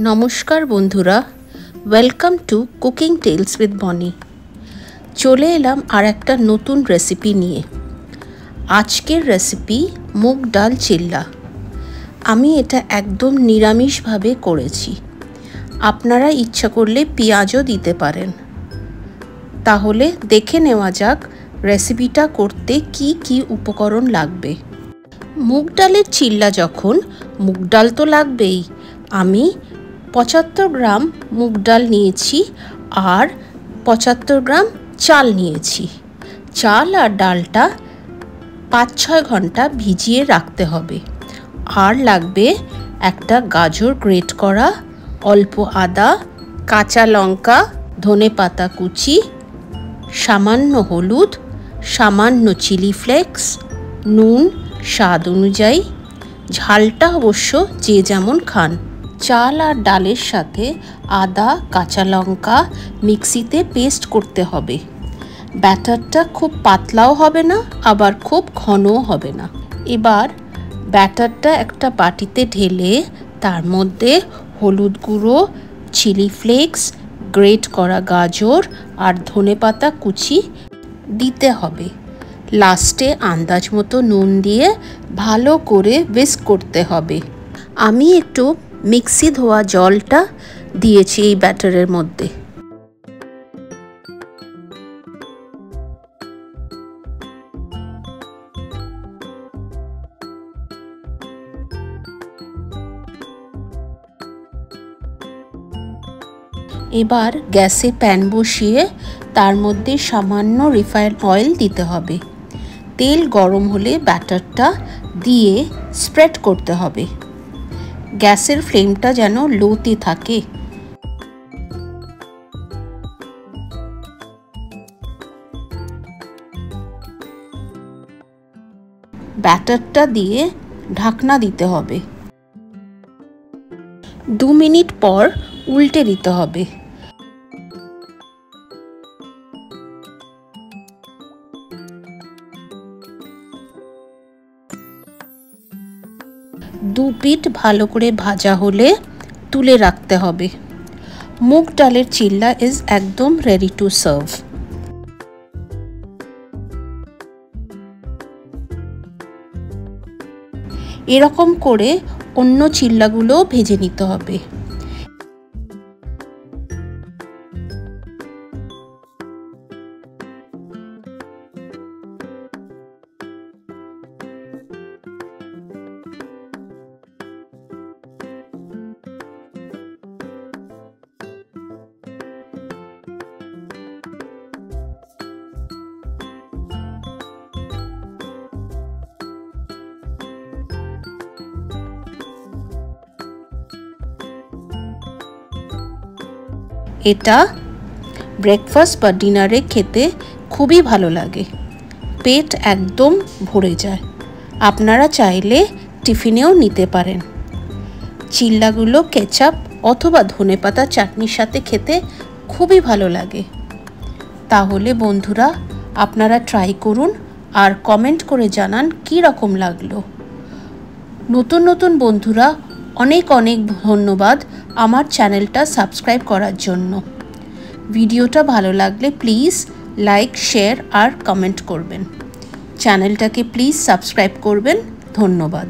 নমস্কার বন্ধুরা, welcome to cooking tales with Boni. চলে এলাম আর একটা নতুন রেসিপি নিয়ে। আজকের রেসিপি মুগ ডাল চিল্লা। আমি এটা একদম নিরামিষভাবে করেছি। আপনারা ইচ্ছা করলে পেঁয়াজও দিতে পারেন। তাহলে দেখে নেওয়া যাক রেসিপিটা করতে কি কি উপকরণ লাগবে। মুগ ডালের চিল্লা যখন, মুগ ডাল তো লাগবেই। আমি 75 গ্রাম মুগ ডাল নিয়েছি আর 75 গ্রাম চাল নিয়েছি। চাল আর ডালটা 5-6 ঘন্টা ভিজিয়ে রাখতে হবে। আর লাগবে একটা গাজর গ্রেট করা, অল্প আদা, কাঁচা লঙ্কা, ধনেপাতা কুচি, সামান্য হলুদ, সামান্য চিলি ফ্লেক্স, নুন স্বাদ অনুযায়ী। ঝালটা অবশ্য যে যেমন খান। চাল আর ডালের সাথে আদা, কাঁচা লঙ্কা মিক্সিতে পেস্ট করতে হবে। ব্যাটারটা খুব পাতলাও হবে না, আবার খুব ঘনও হবে না। এবার ব্যাটারটা একটা বাটিতে ঢেলে তার মধ্যে হলুদ গুঁড়ো, চিলি ফ্লেক্স, গ্রেট করা গাজর আর ধনেপাতা কুচি দিতে হবে। লাস্টে আন্দাজ মতো নুন দিয়ে ভালো করে হুইস্ক করতে হবে। আমি একটু মিক্সি ধোয়া জলটা দিয়েছি এই ব্যাটারের মধ্যে। এবার গ্যাসে প্যান বসিয়ে তার মধ্যে সামান্য রিফাইন্ড অয়েল দিতে হবে। তেল গরম হলে ব্যাটারটা দিয়ে স্প্রেড করতে হবে। গ্যাসের ফ্লেমটা যেন লোতে থাকে। ব্যাটারটা দিয়ে ঢাকনা দিতে হবে। 2 মিনিট পর উল্টে দিতে হবে। দু পিঠ ভালো করে ভাজা হলে তুলে রাখতে হবে। মুগ ডালের চিল্লা ইজ একদম রেডি টু সার্ভ। এরকম করে অন্য চিল্লাগুলো ভেজে নিতে হবে। এটা ব্রেকফাস্ট বা ডিনারে খেতে খুবই ভালো লাগে। পেট একদম ভরে যায়। আপনারা চাইলে টিফিনেও নিতে পারেন। চিল্লাগুলো কেচাপ অথবা ধনেপাতা চাটনির সাথে খেতে খুবই ভালো লাগে। তাহলে বন্ধুরা, আপনারা ট্রাই করুন আর কমেন্ট করে জানান কী রকম লাগলো। নতুন নতুন বন্ধুরা, অনেক অনেক ধন্যবাদ আমার চ্যানেলটা সাবস্ক্রাইব করার জন্য। ভিডিওটা ভালো লাগলে প্লিজ লাইক, শেয়ার আর কমেন্ট করবেন। চ্যানেলটাকে প্লিজ সাবস্ক্রাইব করবেন। ধন্যবাদ।